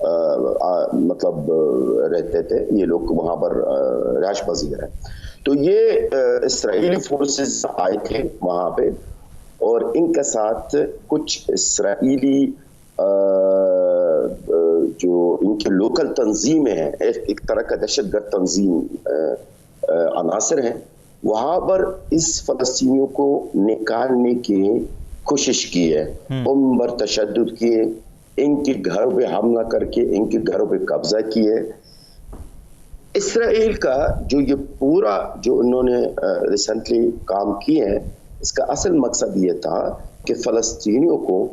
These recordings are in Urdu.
مطلب رہتے تھے، یہ لوگ وہاں پر رہائش پذیر ہیں. تو یہ اسرائیلی فورسز آئے تھے وہاں پہ، اور ان کے ساتھ کچھ اسرائیلی جو ان کی لوکل تنظیمیں ہیں، ایک طرح کا دہشت گرد تنظیم عناصر ہیں، وہاں پر اس فلسطینیوں کو نکالنے کی کوشش کی ہے. ان پر تشدد کیے، ان کے گھروں پہ حملہ کر کے ان کے گھروں پہ قبضہ کیے. اسرائیل کا جو یہ پورا جو انہوں نے ریسنٹلی کام کیے ہیں، اس کا اصل مقصد یہ تھا کہ فلسطینیوں کو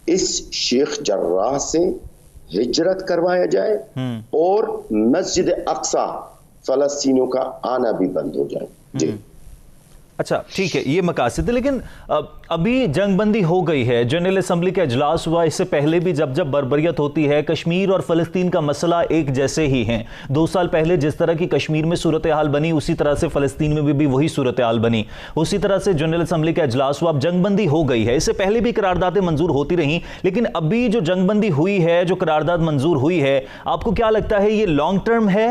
اس شیخ جراح سے ہجرت کروایا جائے اور مسجد اقصی فلسطینیوں کا آنا بھی بند ہو جائے. جی اچھا ٹھیک ہے، یہ مقاصد ہے، لیکن ابھی جنگ بندی ہو گئی ہے، جنرل اسمبلی کا اجلاس ہوا، اس سے پہلے بھی جب بربریت ہوتی ہے، کشمیر اور فلسطین کا مسئلہ ایک جیسے ہی ہیں. 2 سال پہلے جس طرح کی کشمیر میں صورتحال بنی، اسی طرح سے فلسطین میں بھی وہی صورتحال بنی، اسی طرح سے جنرل اسمبلی کا اجلاس ہوا. اب جنگ بندی ہو گئی ہے، اس سے پہلے بھی قراردادیں منظور ہوتی رہیں، لیکن ابھی جو جنگ بندی ہوئی ہے، جو قرارداد منظور ہوئی ہے، آپ کو کیا لگتا ہے یہ لانگ ٹرم ہے؟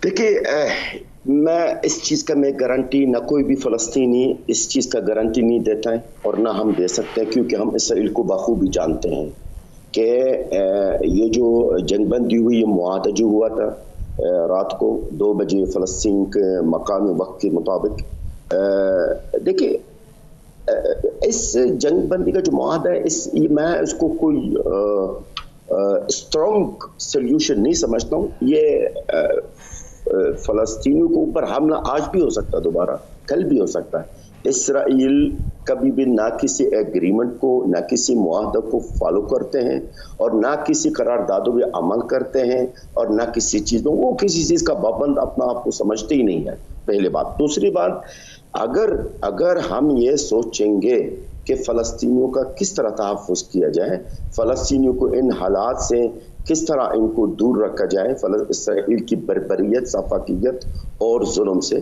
دیکھیے، میں اس چیز کا گارنٹی، نہ کوئی بھی فلسطینی اس چیز کا گارنٹی نہیں دیتا ہے، اور نہ ہم دے سکتے ہیں، کیونکہ ہم اسرائیل کو بخوبی جانتے ہیں کہ یہ جو جنگ بندی ہوئی، یہ معاہدہ جو ہوا تھا رات کو 2 بجے فلسطین کے مقامی وقت کے مطابق. دیکھیے، اس جنگ بندی کا جو معاہدہ ہے، میں اس کو کوئی اسٹرانگ سلیوشن نہیں سمجھتا ہوں. یہ فلسطینیوں کو اوپر حملہ آج بھی ہو سکتا ہے، دوبارہ کل بھی ہو سکتا ہے. اسرائیل کبھی بھی نہ کسی ایگریمنٹ کو، نہ کسی معاہدہ کو فالو کرتے ہیں، اور نہ کسی قراردادوں پہ عمل کرتے ہیں، اور نہ کسی چیزوں، وہ کسی چیز کا پابند اپنا آپ کو سمجھتے ہی نہیں ہے، پہلے بات. دوسری بات، اگر ہم یہ سوچیں گے کہ فلسطینیوں کا کس طرح تحفظ کیا جائے، فلسطینیوں کو ان حالات سے کس طرح ان کو دور رکھا جائے، اسرائیل کی بربریت، سفاکیت اور ظلم سے،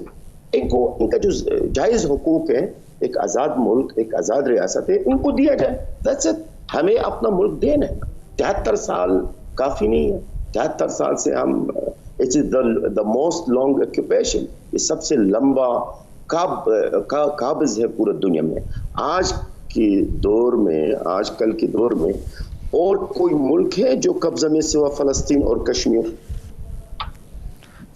ان کا جو جائز حقوق ہے، ایک آزاد ملک، ایک آزاد ریاست ہے، ان کو دیا جائے. That's it. ہمیں اپنا ملک دینا ہے. 73 سال کافی نہیں ہے. 73 سال سے ہم it is the most long occupation. یہ سب سے لمبا قابض ہے پورے دنیا میں. آج کل کے دور میں اور کوئی ملک ہے جو قبضہ میں سوا فلسطین اور کشمیر؟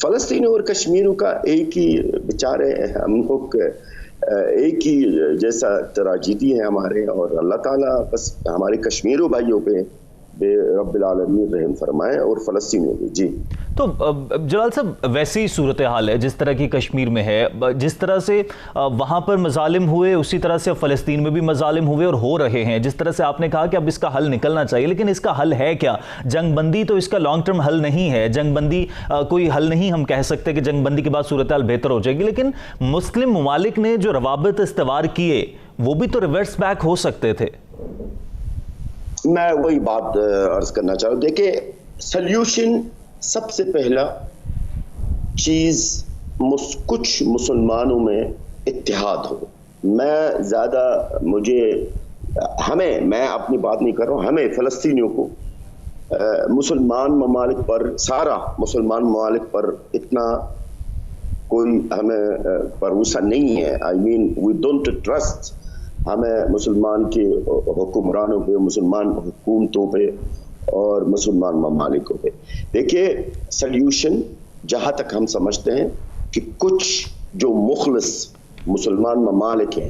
فلسطین اور کشمیروں کا ایک ہی بیچارے ہم لوگ، ایک ہی جیسا تراجیدی ہے ہمارے، اور اللہ تعالیٰ بس ہمارے کشمیروں بھائیوں پہ بے رب العالمین رحم فرمائے، اور فلسطینیوں پہ. جی تو جلال صاحب، ویسی صورتحال ہے جس طرح کی کشمیر میں ہے، جس طرح سے وہاں پر مظالم ہوئے، اسی طرح سے فلسطین میں بھی مظالم ہوئے اور ہو رہے ہیں. جس طرح سے آپ نے کہا کہ اب اس کا حل نکلنا چاہیے، لیکن اس کا حل ہے کیا؟ جنگ بندی تو اس کا لانگ ٹرم حل نہیں ہے. جنگ بندی کوئی حل نہیں، ہم کہہ سکتے کہ جنگ بندی کے بعد صورتحال بہتر ہو جائے گی، لیکن مسلم ممالک نے جو روابط استوار کیے وہ بھی تو ریورس بیک ہو سکتے تھے. میں وہی بات عرض کرنا چاہوں. دیکھیں، سلیوشن سب سے پہلا چیز کچھ مسلمانوں میں اتحاد ہو. میں اپنی بات نہیں کر رہا ہوں، ہمیں فلسطینیوں کو مسلمان ممالک پر، سارا مسلمان ممالک پر اتنا کوئی ہمیں بھروسہ نہیں ہے. I mean we don't trust. ہمیں مسلمان کے حکمرانوں پہ، مسلمان حکومتوں پہ اور مسلمان ممالکوں پہ. دیکھیے، سلیوشن جہاں تک ہم سمجھتے ہیں کہ کچھ جو مخلص مسلمان ممالک ہیں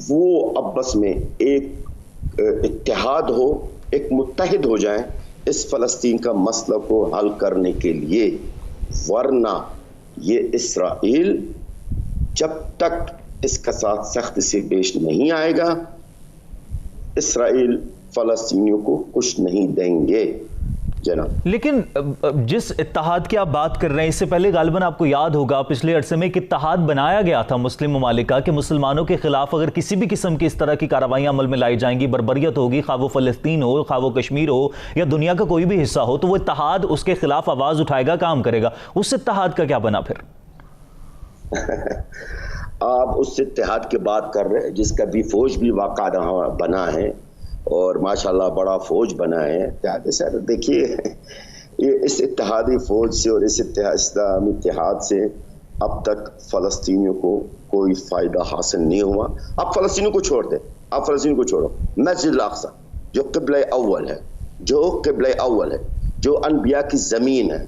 وہ آپس میں ایک اتحاد ہو، ایک متحد ہو جائیں اس فلسطین کا مسئلہ کو حل کرنے کے لیے. ورنہ یہ اسرائیل جب تک اس کا ساتھ سخت سے پیش نہیں آئے گا، اسرائیل فلسطینیوں کو کچھ نہیں دیں گے. جناب، لیکن جس اتحاد کی آپ بات کر رہے ہیں، اس سے پہلے غالباً آپ کو یاد ہوگا پچھلے عرصے میں ایک اتحاد بنایا گیا تھا مسلم ممالک کا کہ مسلمانوں کے خلاف اگر کسی بھی قسم کی اس طرح کی کارروائیاں عمل میں لائی جائیں گی، بربریت ہوگی، خواہ وہ فلسطین ہو، خواہ وہ کشمیر ہو، یا دنیا کا کوئی بھی حصہ ہو، تو وہ اتحاد اس کے خلاف آواز اٹھائے گا، کام کرے گا. اس اتحاد کا کیا بنا پھر؟ آپ اس اتحاد کی بات کر رہے ہیں جس کا بھی فوج بھی واقع بنا ہے، اور ماشاءاللہ بڑا فوج بنا ہے اتحاد. سر دیکھیے یہ اس اتحادی فوج سے اور اس اسلامی اتحاد سے اب تک فلسطینیوں کو کوئی فائدہ حاصل نہیں ہوا. اب فلسطینیوں کو چھوڑ دیں, اب فلسطینیوں کو چھوڑو. مسجد الاقصی جو قبلہ اول ہے, جو قبلہ اول ہے, جو انبیاء کی زمین ہے,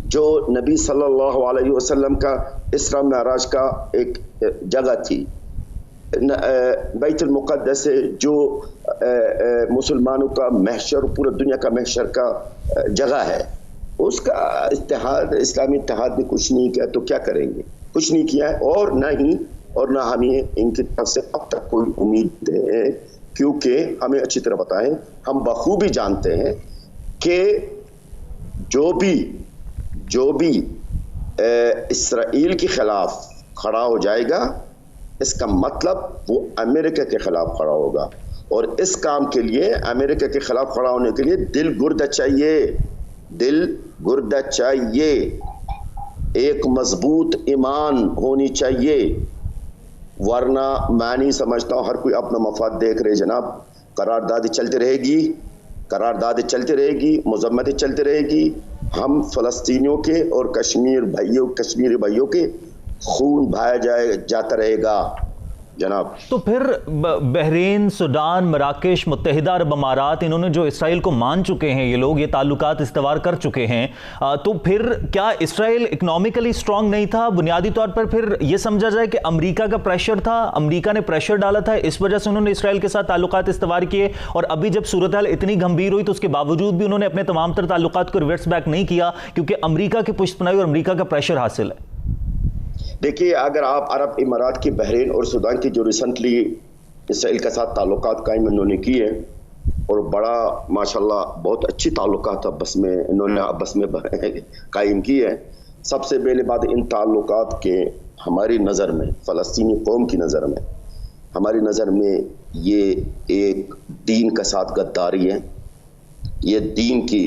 جو نبی صلی اللہ علیہ وسلم کا اسراء معراج کا ایک جگہ تھی, بیت المقدس ہے جو مسلمانوں کا محشر, پورے دنیا کا محشر کا جگہ ہے, اس کا اتحاد, اسلامی اتحاد نے کچھ نہیں کیا تو کیا کریں گے؟ کچھ نہیں کیا ہے, اور نہ ہمیں ان کی طرف سے اب تک کوئی امید ہے, کیونکہ ہمیں اچھی طرح بتائیں, ہم بخوبی جانتے ہیں کہ جو بھی اسرائیل کے خلاف کھڑا ہو جائے گا, اس کا مطلب وہ امریکہ کے خلاف کھڑا ہوگا, اور اس کام کے لیے امریکہ کے خلاف کھڑا ہونے کے لیے دل گردہ چاہیے, ایک مضبوط ایمان ہونی چاہیے, ورنہ میں نہیں سمجھتا ہوں, ہر کوئی اپنا مفاد دیکھ رہے جناب. قراردادی چلتی رہے گی, مذمتیں چلتی رہے گی. ہم فلسطینیوں کے اور کشمیری بھائیوں کے خون بہایا جاتا رہے گا جناب. تو پھر بحرین, سوڈان, مراکش, متحدہ عرب امارات, انہوں نے جو اسرائیل کو مان چکے ہیں, یہ لوگ یہ تعلقات استوار کر چکے ہیں, تو پھر کیا اسرائیل اکنامکلی سٹرونگ نہیں تھا؟ بنیادی طور پر پھر یہ سمجھا جائے کہ امریکہ کا پریشر تھا, امریکہ نے پریشر ڈالا تھا, اس وجہ سے انہوں نے اسرائیل کے ساتھ تعلقات استوار کیے, اور ابھی جب صورتحال اتنی گھمبیر ہوئی تو اس کے باوجود بھی انہوں نے اپنے تمام تر تعلقات کو ریورس بیک نہیں کیا, کیونکہ امریکہ کی پشت پناہی اور امریکہ کا پریشر حاصل ہے. دیکھیے, اگر آپ عرب امارات کی, بحرین اور سودان کی جو ریسنٹلی اسرائیل کے ساتھ تعلقات قائم انہوں نے کیے, اور بڑا ماشاءاللہ بہت اچھی تعلقات انہوں نے آپس میں قائم کی ہے. سب سے پہلے بات, ان تعلقات کے ہماری نظر میں, فلسطینی قوم کی نظر میں, ہماری نظر میں یہ ایک دین کا ساتھ غداری ہے, یہ دین کی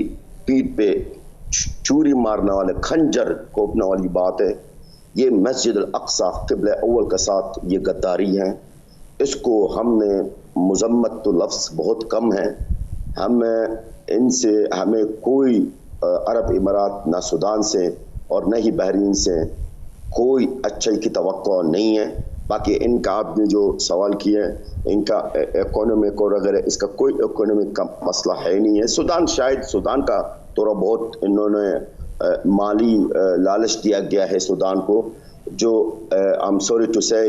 پیٹھ پہ چوری مارنے والے, خنجر کوپنے والی بات ہے. یہ مسجد الاقصی قبلہ اول کا ساتھ یہ غداری ہے. اس کو ہم نے مذمت تو لفظ بہت کم ہے, ہمیں کوئی عرب امارات, نہ سودان سے اور نہ ہی بحرین سے کوئی اچھائی کی توقع نہیں ہے. باقی ان کا آپ نے جو سوال کیا ہے, ان کا اکانومک اور اگر اس کا کوئی اکانومک کا مسئلہ ہے نہیں ہے. سودان کا تھوڑا بہت انہوں نے مالی لالچ دیا گیا ہے سودان کو, جو I'm sorry to say,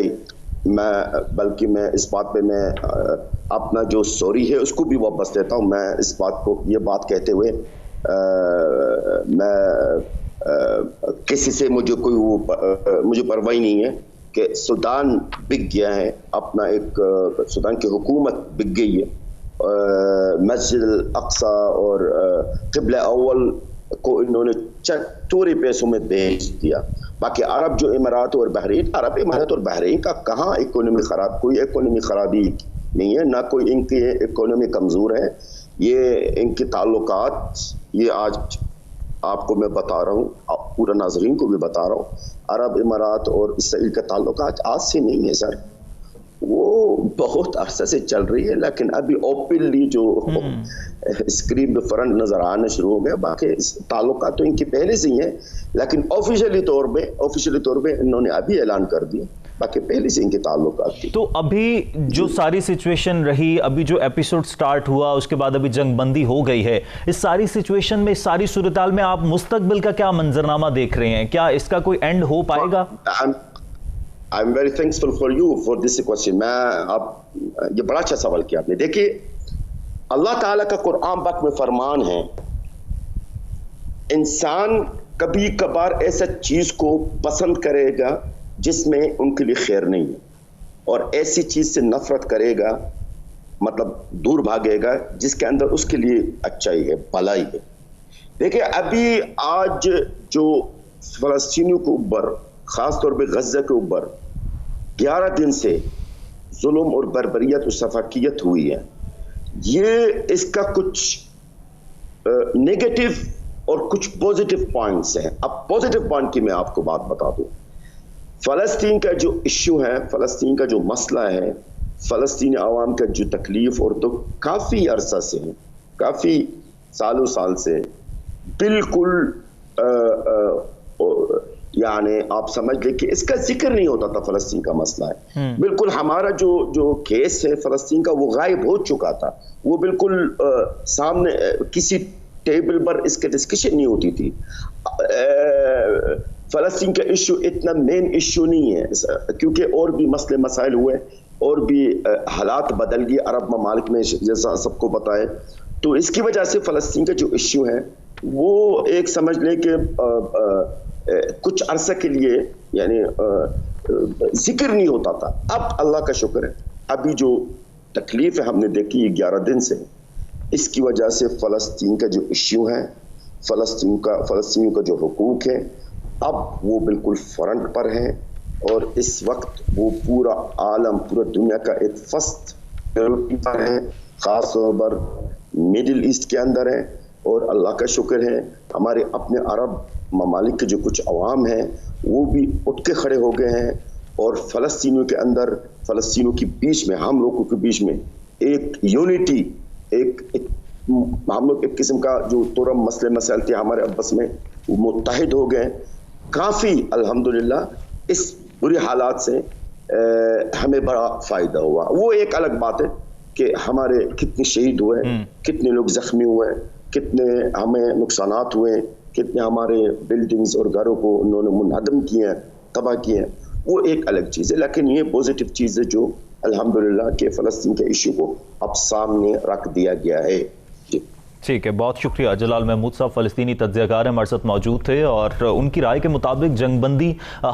بلکہ میں اس بات پہ میں اپنا جو سوری ہے اس کو بھی واپس دیتا ہوں. میں اس بات کو, یہ بات کہتے ہوئے میں کسی سے مجھے پرواہ نہیں ہے کہ سودان بک گیا ہے, اپنا ایک سودان کی حکومت بک گئی ہے. مسجد الاقصی اور قبلہ اول کو انہوں نے چوری پیسوں میں بیچ دیا. باقی عرب جو امارات اور بحرین, عرب امارات اور بحرین کا کہاں کوئی اکانومی خرابی نہیں ہے, نہ کوئی ان کی اکانومی کمزور ہے. یہ ان کے تعلقات, یہ آج آپ کو میں بتا رہا ہوں, پورا ناظرین کو بھی بتا رہا ہوں, عرب امارات اور اسرائیل کے تعلقات آج سے نہیں ہے سر, وہ بہت عرصے سے چل رہی ہے, لیکن ابھی اوپنلی جو اسکرین پہ فرنٹ نظر آنا شروع ہو گیا. باقی تعلقات تو ان کی پہلے سے ہی ہیں, لیکن آفیشلی طور پہ انہوں نے ابھی اعلان کر دیا, باقی پہلے سے ان کے تعلقات تھی. تو ابھی جو ساری سچویشن رہی, ابھی جو ایپیسوڈ سٹارٹ ہوا, اس کے بعد ابھی جنگ بندی ہو گئی ہے, اس ساری سچویشن میں, اس ساری صورتحال میں آپ مستقبل کا کیا منظرنامہ دیکھ رہے ہیں؟ کیا اس کا کوئی اینڈ ہو پائے گا؟ I'm very thankful for you for this question. یہ بڑا اچھا سوال کیا آپ نے. دیکھیے, اللہ تعالیٰ کا قرآن پاک میں فرمان ہے, انسان کبھی کبھار ایسا چیز کو پسند کرے گا جس میں ان کے لیے خیر نہیں ہے, اور ایسی چیز سے نفرت کرے گا, مطلب دور بھاگے گا جس کے اندر اس کے لیے اچھائی ہے, بھلائی ہے. دیکھیں, ابھی آج جو فلسطینیوں کے اوپر, خاص طور پہ غزہ کے اوپر 11 دن سے ظلم اور بربریت اور سفاکیت ہوئی ہے, یہ اس کا کچھ نیگیٹو اور کچھ پوزیٹو پوائنٹس ہیں. اب پوزیٹو پوائنٹ کی میں آپ کو بات بتا دوں. فلسطین کا جو ایشو ہے, فلسطین کا جو مسئلہ ہے, فلسطینی عوام کا جو تکلیف اور تو کافی عرصہ سے کافی سالوں سال سے بالکل یعنی آپ سمجھ لیں کہ اس کا ذکر نہیں ہوتا تھا. فلسطین کا مسئلہ ہے بالکل ہمارا جو کیس ہے فلسطین کا وہ غائب ہو چکا تھا. وہ بالکل سامنے کسی ٹیبل پر اس کا ڈسکشن نہیں ہوتی تھی. فلسطین کا ایشو اتنا مین ایشو نہیں ہے کیونکہ اور بھی مسئلے مسائل ہوئے اور بھی حالات بدل گئے عرب ممالک میں جیسا سب کو پتا ہے. تو اس کی وجہ سے فلسطین کا جو ایشو ہے وہ ایک سمجھ لیں کہ کچھ عرصہ کے لیے یعنی ذکر نہیں ہوتا تھا. اب اللہ کا شکر ہے ابھی جو تکلیف ہے ہم نے دیکھی 11 دن سے, اس کی وجہ سے فلسطین کا جو ایشو ہے فلسطینیوں کا جو حقوق ہے اب وہ بالکل فرنٹ پر ہے. اور اس وقت وہ پورا عالم پورا دنیا کا ایک فرسٹ پریورٹی پر ہے, خاص طور پر میڈل ایسٹ کے اندر ہے. اور اللہ کا شکر ہے ہمارے اپنے عرب ممالک کے جو کچھ عوام ہیں وہ بھی اٹھ کے کھڑے ہو گئے ہیں اور فلسطینیوں کے اندر فلسطینیوں کے بیچ میں ہم لوگوں کے بیچ میں ایک یونٹی ہم لوگ ایک قسم کا جو تورم مسئلے مسائل تھے ہمارے آپس میں وہ متحد ہو گئے. کافی الحمدللہ اس بری حالات سے ہمیں بڑا فائدہ ہوا. وہ ایک الگ بات ہے کہ ہمارے کتنے شہید ہوئے, کتنے لوگ زخمی ہوئے, کتنے ہمیں نقصانات ہوئے, کتنے ہمارے بلڈنگز اور گھروں کو انہوں نے منہدم کیے ہیں, تباہ کیے ہیں, وہ ایک الگ چیز ہے. لیکن یہ پوزیٹیو چیز ہے جو الحمدللہ کہ فلسطین کے ایشو کو اب سامنے رکھ دیا گیا ہے. ٹھیک ہے, بہت شکریہ. جلال محمود صاحب فلسطینی تجزیہ کار ہمارے ساتھ موجود تھے اور ان کی رائے کے مطابق جنگ بندی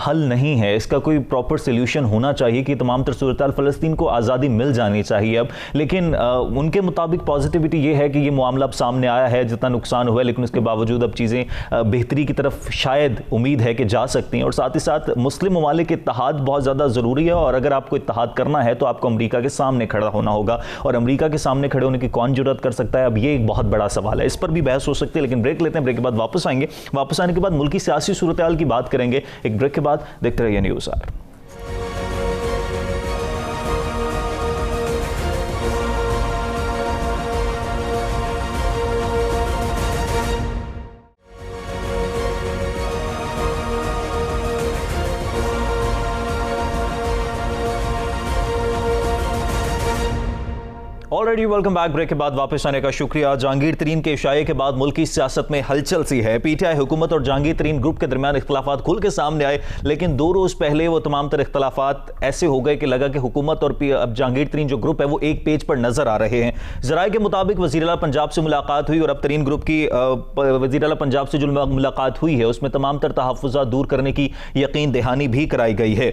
حل نہیں ہے, اس کا کوئی پراپر سلیوشن ہونا چاہیے کہ تمام تر صورتحال فلسطین کو آزادی مل جانی چاہیے اب. لیکن ان کے مطابق پازیٹیوٹی یہ ہے کہ یہ معاملہ اب سامنے آیا ہے, جتنا نقصان ہوا ہے لیکن اس کے باوجود اب چیزیں بہتری کی طرف شاید امید ہے کہ جا سکتی ہیں. اور ساتھ ہی ساتھ مسلم ممالک اتحاد بہت زیادہ ضروری ہے اور اگر آپ کو اتحاد کرنا ہے تو آپ کو امریکہ کے سامنے کھڑا ہونا ہوگا, اور امریکہ کے سامنے کھڑے ہونے کی کون جرات کر سکتا ہے, اب یہ ایک بہت بڑا سوال ہے. اس پر بھی بحث ہو سکتی ہے لیکن بریک لیتے ہیں, بریک کے بعد واپس آئیں گے. واپس آنے کے بعد ملکی سیاسی صورتحال کی بات کریں گے. ایک بریک کے بعد دیکھتے رہیے news R. Already welcome back. Break کے بعد واپس آنے کا شکریہ. جہانگیر ترین کے اشارے کے بعد ملکی سیاست میں ہلچل سی ہے. پی ٹی آئی حکومت اور جہانگیر ترین گروپ کے درمیان اختلافات کھل کے سامنے آئے, لیکن 2 روز پہلے وہ تمام تر اختلافات ایسے ہو گئے کہ لگا کہ حکومت اور اب جہانگیر ترین جو گروپ ہے وہ ایک پیج پر نظر آ رہے ہیں. ذرائع کے مطابق وزیر اعلیٰ پنجاب سے ملاقات ہوئی اور اب ترین گروپ کی وزیر اعلیٰ پنجاب سے جو ملاقات ہوئی ہے اس میں تمام تر تحفظات دور کرنے کی یقین دہانی بھی کرائی گئی ہے.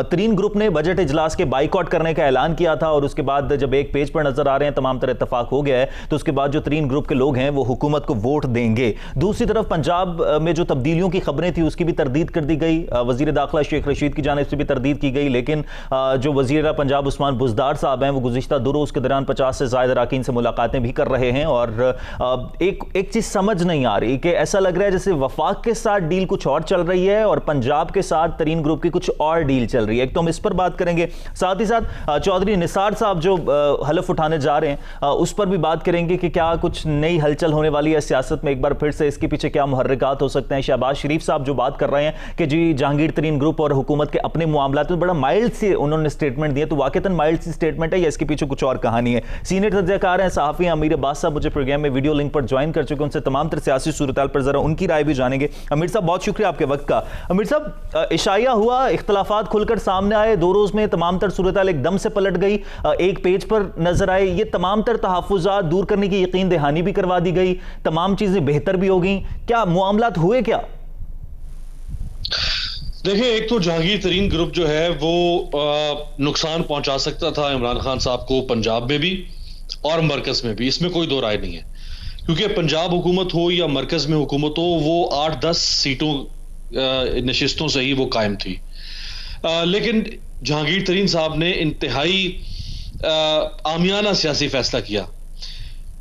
ترین گروپ نے بجٹ اجلاس کے بائیکاٹ کرنے کا اعلان کیا تھا اور اس کے بعد جب ایک پیج پر نظر آ رہے ہیں تمام تر اتفاق ہو گیا ہے تو اس کے بعد جو ترین گروپ کے لوگ ہیں وہ حکومت کو ووٹ دیں گے. دوسری طرف پنجاب میں جو تبدیلیوں کی خبریں تھی اس کی بھی تردید کر دی گئی. وزیر داخلہ شیخ رشید کی جانب سے بھی تردید کی گئی, لیکن جو وزیر پنجاب عثمان بزدار صاحب ہیں وہ گزشتہ 2 روز کے دوران 50 سے زائد اراکین سے ملاقاتیں بھی کر رہے ہیں. اور ایک چیز سمجھ نہیں آ رہی کہ ایسا لگ رہا ہے جیسے وفاق کے ساتھ ڈیل کچھ اور چل رہی ہے اور پنجاب کے ساتھ ترین گروپ کی کچھ اور ڈیل چل رہی ہے. ایک تو ہم اس پر بات کریں گے, ساتھ ہی ساتھ چودھری نثار صاحب جو حلف اٹھانے جا رہے ہیں اس پر بھی بات کریں گے کہ کیا کچھ نئی ہلچل ہونے والی ہے سیاست میں. ایک بار پھر سے اس کے پیچھے کیا محرکات ہو سکتے ہیں. شہباز شریف صاحب جو بات کر رہے ہیں کہ جی جہانگیر ترین گروپ اور حکومت کے اپنے معاملات میں بڑا مائلڈ سے انہوں نے سٹیٹمنٹ دیے, تو واقعتاً مائلڈ سی سٹیٹمنٹ ہے یا اس کے پیچھے کچھ اور کہانی ہے. سینئر تجزیہ کار ہیں صحافی امیر عباس صاحب مجھے پروگرام میں ویڈیو لنک پر جوائن کر چکے ہیں, ان سے تمام تر سیاسی صورتحال پر ذرا ان کی رائے بھی جانیں گے. امیر صاحب بہت شکریہ آپ کے وقت کا. امیر صاحب عشائیہ ہوا, اختلافات کھل کر سامنے آئے, 2 روز میں تمام تر صورتحال ایک دم سے پلٹ گئی, ایک پیج پر نظر آئے, یہ تمام تر تحفظات دور کرنے کی یقین دہانی بھی کروا دی گئی, تمام چیزیں بہتر بھی ہو گئیں. کیا معاملات ہوئے کیا؟ دیکھیں, ایک تو جہانگیر ترین گروپ جو ہے وہ نقصان پہنچا سکتا تھا عمران خان صاحب کو پنجاب میں بھی اور مرکز میں بھی, اس میں کوئی دو رائے نہیں ہے. کیونکہ پنجاب حکومت ہو یا مرکز میں حکومت ہو وہ 8-10 سیٹوں نشستوں سے ہی وہ قائم تھی. لیکن جہانگیر ترین صاحب نے انتہائی عامیانہ سیاسی فیصلہ کیا.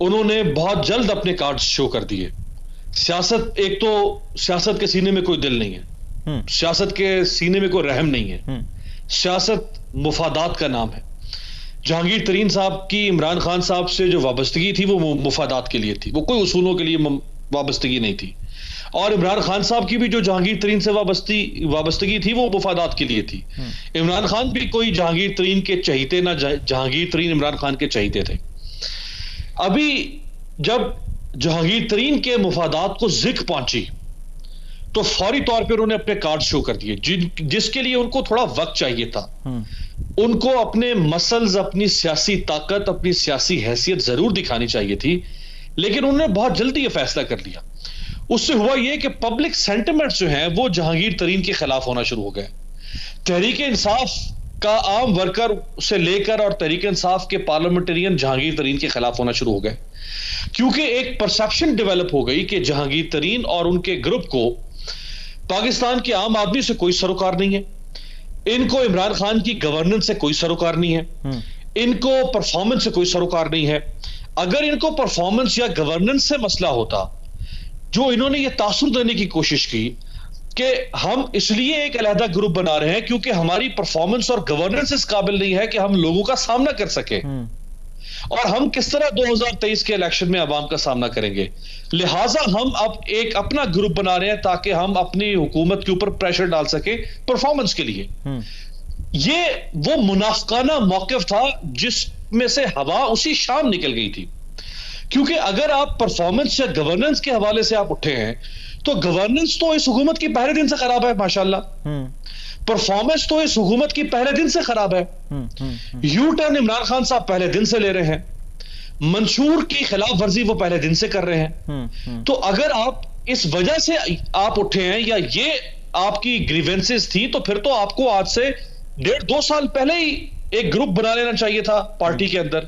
انہوں نے بہت جلد اپنے کارڈز شو کر دیے. سیاست, ایک تو سیاست کے سینے میں کوئی دل نہیں ہے, سیاست کے سینے میں کوئی رحم نہیں ہے, سیاست مفادات کا نام ہے. جہانگیر ترین صاحب کی عمران خان صاحب سے جو وابستگی تھی وہ مفادات کے لیے تھی, وہ کوئی اصولوں کے لیے وابستگی نہیں تھی. اور عمران خان صاحب کی بھی جو جہانگیر ترین سے وابستگی تھی وہ مفادات کے لیے تھی. عمران خان بھی کوئی جہانگیر ترین کے چہیتے نہ جہانگیر ترین عمران خان کے چہیتے تھے. ابھی جب جہانگیر ترین کے مفادات کو زک پہنچی تو فوری طور پہ انہوں نے اپنے کارڈ شو کر دیے, جس کے لیے ان کو تھوڑا وقت چاہیے تھا. ان کو اپنے مسلز, اپنی سیاسی طاقت, اپنی سیاسی حیثیت ضرور دکھانی چاہیے تھی, لیکن انہوں نے بہت جلدی یہ فیصلہ کر لیا. اس سے ہوا یہ کہ پبلک سینٹیمنٹس جو ہیں وہ جہانگیر ترین کے خلاف ہونا شروع ہو گئے. تحریک انصاف کا عام ورکر سے لے کر اور تحریک انصاف کے پارلیمنٹرین جہانگیر ترین کے خلاف ہونا شروع ہو گئے, کیونکہ ایک پرسپشن ڈیولپ ہو گئی کہ جہانگیر ترین اور ان کے گروپ کو پاکستان کے عام آدمی سے کوئی سروکار نہیں ہے, ان کو عمران خان کی گورننس سے کوئی سروکار نہیں ہے, ان کو پرفارمنس سے کوئی سروکار نہیں ہے. اگر ان کو پرفارمنس یا گورننس سے مسئلہ ہوتا, جو انہوں نے یہ تاثر دینے کی کوشش کی کہ ہم اس لیے ایک علیحدہ گروپ بنا رہے ہیں کیونکہ ہماری پرفارمنس اور گورننس اس قابل نہیں ہے کہ ہم لوگوں کا سامنا کر سکیں, اور ہم کس طرح 2023 کے الیکشن میں عوام کا سامنا کریں گے, لہٰذا ہم اب ایک اپنا گروپ بنا رہے ہیں تاکہ ہم اپنی حکومت کے اوپر پریشر ڈال سکیں پرفارمنس کے لیے. یہ وہ منافقانہ موقف تھا جس میں سے ہوا اسی شام نکل گئی تھی, کیونکہ اگر آپ پرفارمنس یا گورننس کے حوالے سے آپ اٹھے ہیں تو گورننس تو اس حکومت کی پہلے دن سے خراب ہے ماشاءاللہ, پرفارمنس تو اس حکومت کی پہلے دن سے خراب ہے. یو ٹرن عمران خان صاحب پہلے دن سے لے رہے ہیں, منشور کی خلاف ورزی وہ پہلے دن سے کر رہے ہیں. تو اگر آپ اس وجہ سے آپ اٹھے ہیں یا یہ آپ کی گریونسز تھی تو پھر تو آپ کو آج سے 1.5-2 سال پہلے ہی ایک گروپ بنا لینا چاہیے تھا پارٹی کے اندر.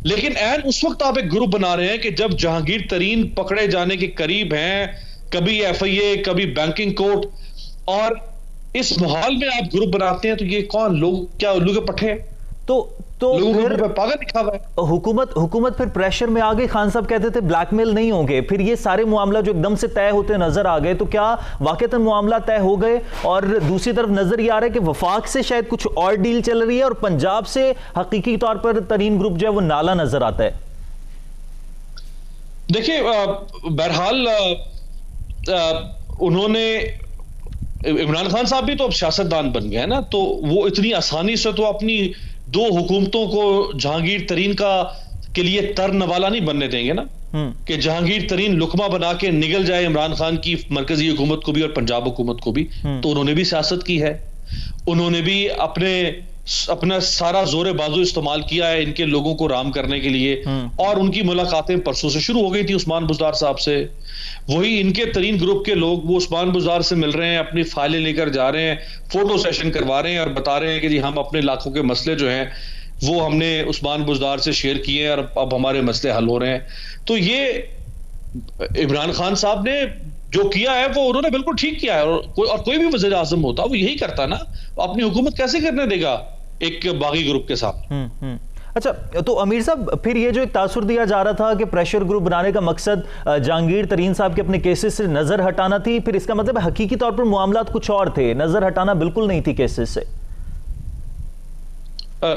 لیکن این اس وقت آپ ایک گروپ بنا رہے ہیں کہ جب جہانگیر ترین پکڑے جانے کے قریب ہیں, کبھی ایف آئی اے, کبھی بینکنگ کورٹ, اور اس محال میں آپ گروپ بناتے ہیں تو یہ کون لوگ, کیا الو کے پٹھے ہیں؟ تو پھر پاگل دکھا ہوا ہے. حکومت پھر پریشر میں آ گئی. خان صاحب کہتے تھے بلیک میل نہیں ہوں گے, پھر یہ سارے معاملہ جو ایک دم سے طے ہوتے نظر آ گئے, تو کیا واقعتاً معاملہ طے ہو گئے؟ اور دوسری طرف نظر یہ آ رہا ہے کہ وفاق سے شاید کچھ اور ڈیل چل رہی ہے اور پنجاب سے حقیقی طور پر ترین گروپ جو ہے وہ نالا نظر آتا ہے. دیکھیں بہرحال انہوں نے, عمران خان صاحب بھی تو اب سیاستدان بن گئے نا, تو وہ اتنی آسانی سے تو اپنی 2 حکومتوں کو جہانگیر ترین کے لیے تر نوالا نہیں بننے دیں گے نا, کہ جہانگیر ترین لقمہ بنا کے نگل جائے عمران خان کی مرکزی حکومت کو بھی اور پنجاب حکومت کو بھی. تو انہوں نے بھی سیاست کی ہے, انہوں نے بھی اپنا سارا زور بازو استعمال کیا ہے ان کے لوگوں کو رام کرنے کے لیے, اور ان کی ملاقاتیں پرسوں سے شروع ہو گئی تھی عثمان بزدار صاحب سے. وہی ان کے ترین گروپ کے لوگ وہ عثمان بزدار سے مل رہے ہیں, اپنی فائلیں لے کر جا رہے ہیں, فوٹو سیشن کروا رہے ہیں اور بتا رہے ہیں کہ جی ہم اپنے علاقوں کے مسئلے جو ہیں وہ ہم نے عثمان بزدار سے شیئر کیے ہیں اور اب ہمارے مسئلے حل ہو رہے ہیں. تو یہ عمران خان صاحب نے جو کیا ہے وہ انہوں نے بالکل ٹھیک کیا ہے, اور کوئی بھی وزیر اعظم ہوتا وہ یہی کرتا نا, اپنی حکومت کیسے کرنے دے گا ایک باغی گروپ کے ساتھ. اچھا, تو امیر صاحب پھر یہ جو ایک تاثر دیا جا رہا تھا کہ پریشر گروپ بنانے کا مقصد جہانگیر ترین صاحب کے اپنے کیسز سے نظر ہٹانا تھی, پھر اس کا مطلب حقیقی طور پر معاملات کچھ اور تھے, نظر ہٹانا بالکل نہیں تھی کیسز سے.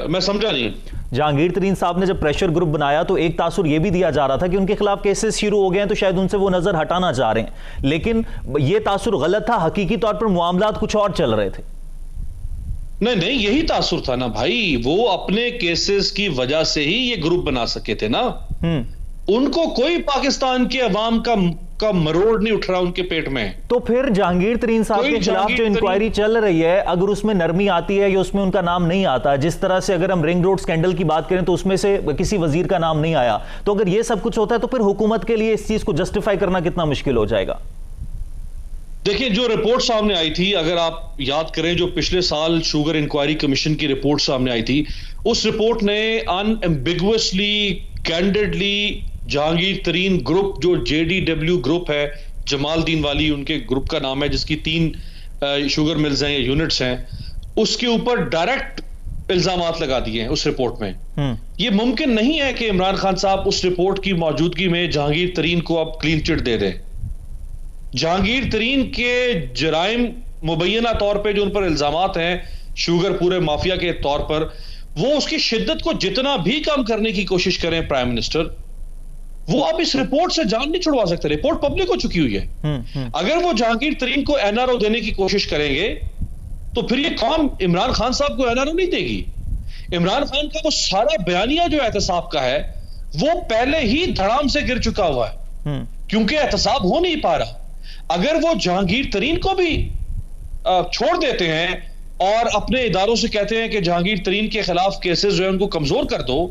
میں سمجھا نہیں. جہانگیر ترین صاحب نے جب پریشر گروپ بنایا تو ایک تاثر یہ بھی دیا جا رہا تھا کہ ان کے خلاف کیسز شروع ہو گئے ہیں تو شاید ان سے وہ نظر ہٹانا چاہ رہے ہیں, لیکن یہ تاثر غلط تھا, حقیقی طور پر معاملات کچھ اور چل رہے تھے. نہیں یہی تاثر تھا نا بھائی, وہ اپنے کیسز کی وجہ سے ہی یہ گروپ بنا سکے تھے نا. ان کو کوئی پاکستان کے عوام کا مروڑ نہیں اٹھ رہا ان کے پیٹ میں. تو پھر جہانگیر ترین صاحب کے خلاف جو انکوائری چل رہی ہے, اگر اس میں نرمی آتی ہے یا اس میں ان کا نام نہیں آتا, جس طرح سے اگر ہم رنگ روڈ سکینڈل کی بات کریں تو اس میں سے کسی وزیر کا نام نہیں آیا, تو اگر یہ سب کچھ ہوتا ہے تو پھر حکومت کے لیے اس چیز کو جسٹیفائی کرنا کتنا مشکل ہو جائے گا. دیکھیں جو رپورٹ سامنے آئی تھی, اگر آپ یاد کریں جو پچھلے سال شوگر انکوائری کمیشن کی رپورٹ سامنے آئی تھی, اس رپورٹ نے ان ایمبیگوسلی, کینڈیڈلی جہانگیر ترین گروپ جو جے ڈی ڈبلیو گروپ ہے, جمال الدین والی ان کے گروپ کا نام ہے, جس کی 3 شوگر ملز ہیں یا یونٹس ہیں, اس کے اوپر ڈائریکٹ الزامات لگا دیے ہیں اس رپورٹ میں. یہ ممکن نہیں ہے کہ عمران خان صاحب اس رپورٹ کی موجودگی میں جہانگیر ترین کو اب کلین چٹ دے دیں. جہانگیر ترین کے جرائم مبینہ طور پہ جو ان پر الزامات ہیں شوگر پورے مافیا کے طور پر, وہ اس کی شدت کو جتنا بھی کم کرنے کی کوشش کریں پرائم منسٹر، وہ اب اس رپورٹ سے جان نہیں چھڑوا سکتے. رپورٹ پبلک ہو چکی ہوئی ہے. اگر وہ جہانگیر ترین کو این آر او دینے کی کوشش کریں گے تو پھر یہ قوم عمران خان صاحب کو این آر او نہیں دے گی. عمران خان کا وہ سارا بیانیہ جو احتساب کا ہے وہ پہلے ہی دھڑام سے گر چکا ہوا ہے، کیونکہ احتساب ہو نہیں پا رہا. اگر وہ جہانگیر ترین کو بھی چھوڑ دیتے ہیں اور اپنے اداروں سے کہتے ہیں کہ جہانگیر ترین کے خلاف کیسز جو ہیں ان کو کمزور کر دو،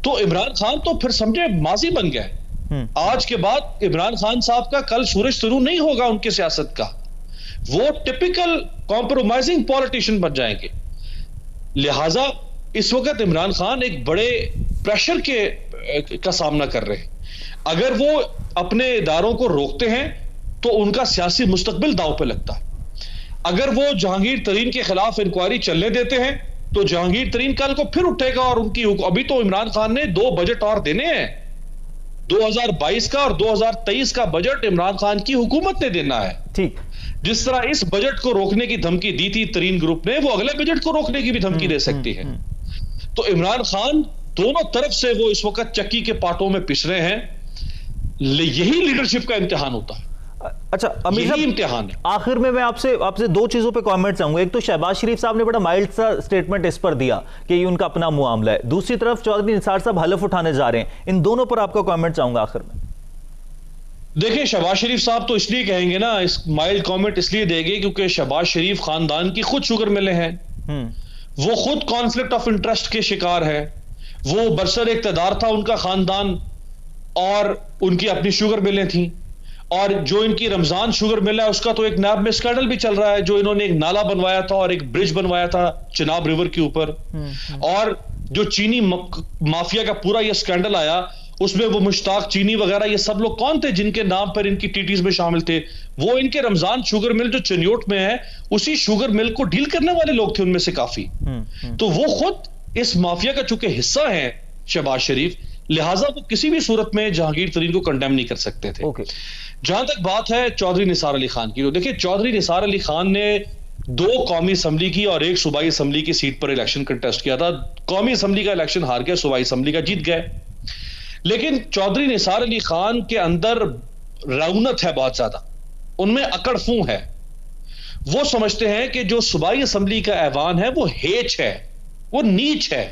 تو عمران خان تو پھر سمجھے ماضی بن گئے. آج کے بعد عمران خان صاحب کا کل سورج طلوع نہیں ہوگا ان کی سیاست کا. وہ ٹپیکل کمپرومائزنگ پولیٹیشین بن جائیں گے. لہٰذا اس وقت عمران خان ایک بڑے پریشر کا سامنا کر رہے ہیں. اگر وہ اپنے اداروں کو روکتے ہیں تو ان کا سیاسی مستقبل داؤ پہ لگتا ہے. اگر وہ جہانگیر ترین کے خلاف انکوائری چلنے دیتے ہیں تو جہانگیر ترین کل کو پھر اٹھے گا اور ان کی ابھی تو عمران خان نے 2 بجٹ اور دینے ہیں. 2022 کا اور 2023 کا بجٹ عمران خان کی حکومت نے دینا ہے. ٹھیک، جس طرح اس بجٹ کو روکنے کی دھمکی دی تھی ترین گروپ نے، وہ اگلے بجٹ کو روکنے کی بھی دھمکی دے سکتی ہے. تو عمران خان دونوں طرف سے وہ اس وقت چکی کے پاٹوں میں پس رہے ہیں. یہی لیڈرشپ کا امتحان ہوتا ہے. اچھا امیر صاحب، امتحان ہے. آخر میں آپ سے 2 چیزوں پہ کامنٹ چاہوں گا. ایک تو شہباز شریف صاحب نے بڑا مائلڈ سا سٹیٹمنٹ اس پر دیا کہ یہ ان کا اپنا معاملہ ہے. دوسری طرف چودھری نثار صاحب حلف اٹھانے جا رہے ہیں. ان دونوں پر آپ کا کامنٹ چاہوں گا آخر میں. دیکھیں شہباز شریف صاحب تو اس لیے کہیں گے نا، اس مائلڈ کامنٹ اس لیے دیں گے کیونکہ شہباز شریف خاندان کی خود شوگر ملیں ہیں. وہ خود کانفلکٹ آف انٹرسٹ کے شکار ہے. وہ برسر اقتدار تھا ان کا خاندان اور ان کی اپنی شوگر ملیں تھیں. اور جو ان کی رمضان شوگر مل ہے اس کا تو ایک نیب میں اسکینڈل بھی چل رہا ہے، جو انہوں نے ایک نالا بنوایا تھا اور ایک برج بنوایا تھا چناب ریور کے اوپر. اور جو چینی مافیا کا پورا یہ اسکینڈل آیا اس میں وہ مشتاق چینی وغیرہ یہ سب لوگ کون تھے جن کے نام پر ان کی ٹیٹیز میں شامل تھے؟ وہ ان کے رمضان شوگر مل جو چنیوٹ میں ہے اسی شوگر مل کو ڈیل کرنے والے لوگ تھے ان میں سے کافی. تو وہ خود اس مافیا کا چونکہ حصہ ہیں شہباز شریف، لہٰذا وہ کسی بھی صورت میں جہانگیر ترین کو کنڈیم نہیں کر سکتے تھے. جہاں تک بات ہے چودھری نثار علی خان کی، تو دیکھیں چودھری نثار علی خان نے 2 قومی اسمبلی کی اور 1 صوبائی اسمبلی کی سیٹ پر الیکشن کنٹیسٹ کیا تھا. قومی اسمبلی کا الیکشن ہار گئے، صوبائی اسمبلی کا جیت گئے. لیکن چودھری نثار علی خان کے اندر رونت ہے بہت زیادہ، ان میں اکڑ فوں ہے. وہ سمجھتے ہیں کہ جو صوبائی اسمبلی کا ایوان ہے وہ ہیچ ہے، وہ نیچ ہے،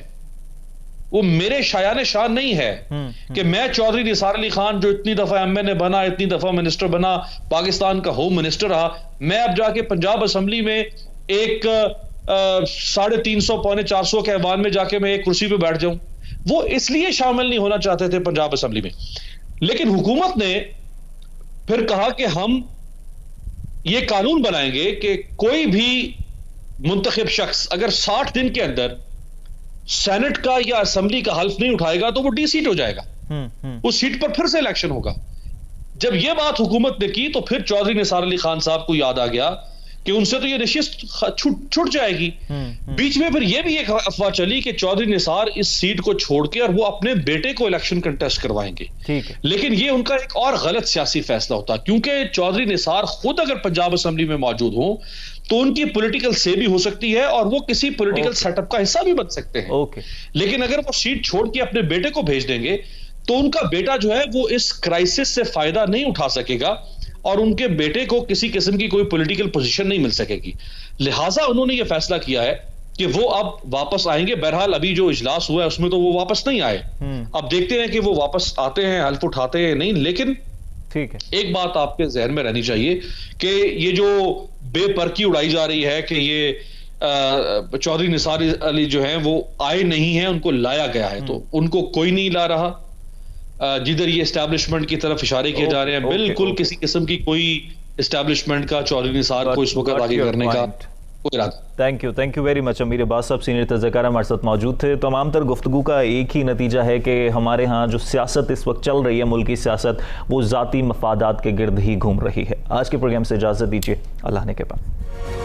وہ میرے شایان شان نہیں ہے کہ میں چودھری نثار علی خان جو اتنی دفعہ ایم این اے بنا، اتنی دفعہ منسٹر بنا، پاکستان کا ہوم منسٹر رہا، میں اب جا کے پنجاب اسمبلی میں ایک 350 پونے 400 کے ایوان میں جا کے میں ایک کرسی پہ بیٹھ جاؤں. وہ اس لیے شامل نہیں ہونا چاہتے تھے پنجاب اسمبلی میں. لیکن حکومت نے پھر کہا کہ ہم یہ قانون بنائیں گے کہ کوئی بھی منتخب شخص اگر 60 دن کے اندر سینٹ کا یا اسمبلی کا حلف نہیں اٹھائے گا تو وہ ڈی سیٹ ہو جائے گا، اس سیٹ پر پھر سے الیکشن ہوگا. جب یہ بات حکومت نے کی تو پھر چودھری نثار علی خان صاحب کو یاد آ گیا کہ ان سے تو یہ نشست چھٹ جائے گی. بیچ میں پھر یہ بھی ایک افواہ چلی کہ چودھری نثار اس سیٹ کو چھوڑ کے اور وہ اپنے بیٹے کو الیکشن کنٹیسٹ کروائیں گے. لیکن یہ ان کا ایک اور غلط سیاسی فیصلہ ہوتا، کیونکہ چودھری نثار خود اگر پنجاب اسمبلی میں موجود ہوں تو ان کی پولیٹیکل سے بھی ہو سکتی ہے اور وہ کسی پولیٹیکل سیٹ اپ کا حصہ بھی بن سکتے ہیں. لیکن اگر وہ سیٹ چھوڑ کے اپنے بیٹے کو بھیج دیں گے تو ان کا بیٹا جو ہے وہ اس کرائسس سے فائدہ نہیں اٹھا سکے گا اور ان کے بیٹے کو کسی قسم کی کوئی پولیٹیکل پوزیشن نہیں مل سکے گی. لہٰذا انہوں نے یہ فیصلہ کیا ہے کہ وہ اب واپس آئیں گے. بہرحال ابھی جو اجلاس ہوا ہے اس میں تو وہ واپس نہیں آئے. اب دیکھتے ہیں کہ وہ واپس آتے ہیں، حلف اٹھاتے ہیں نہیں. لیکن ٹھیک ہے، ایک بات آپ کے ذہن میں رہنی چاہیے کہ یہ جو بے پرکی اڑائی جا رہی ہے کہ یہ چودھری نثار علی جو ہیں وہ آئے نہیں ہیں، ان کو لایا گیا ہے، تو ان کو کوئی نہیں لا رہا. جدھر یہ اسٹیبلشمنٹ کی طرف اشارے کیے جا رہے ہیں، بالکل کسی قسم کی کوئی اسٹیبلشمنٹ کا چودھری نثار کو اس وقت آگے کرنے کا کوئی ارادہ. Thank you very much. Amir Abbas صاحب سینئر تجزیہ کار ہمارے ساتھ موجود تھے. تمام تر گفتگو کا ایک ہی نتیجہ ہے کہ ہمارے ہاں جو سیاست اس وقت چل رہی ہے، ملکی سیاست، وہ ذاتی مفادات کے گرد ہی گھوم رہی ہے. آج کے پروگرام سے اجازت دیجیے. اللہ نے کے پاس.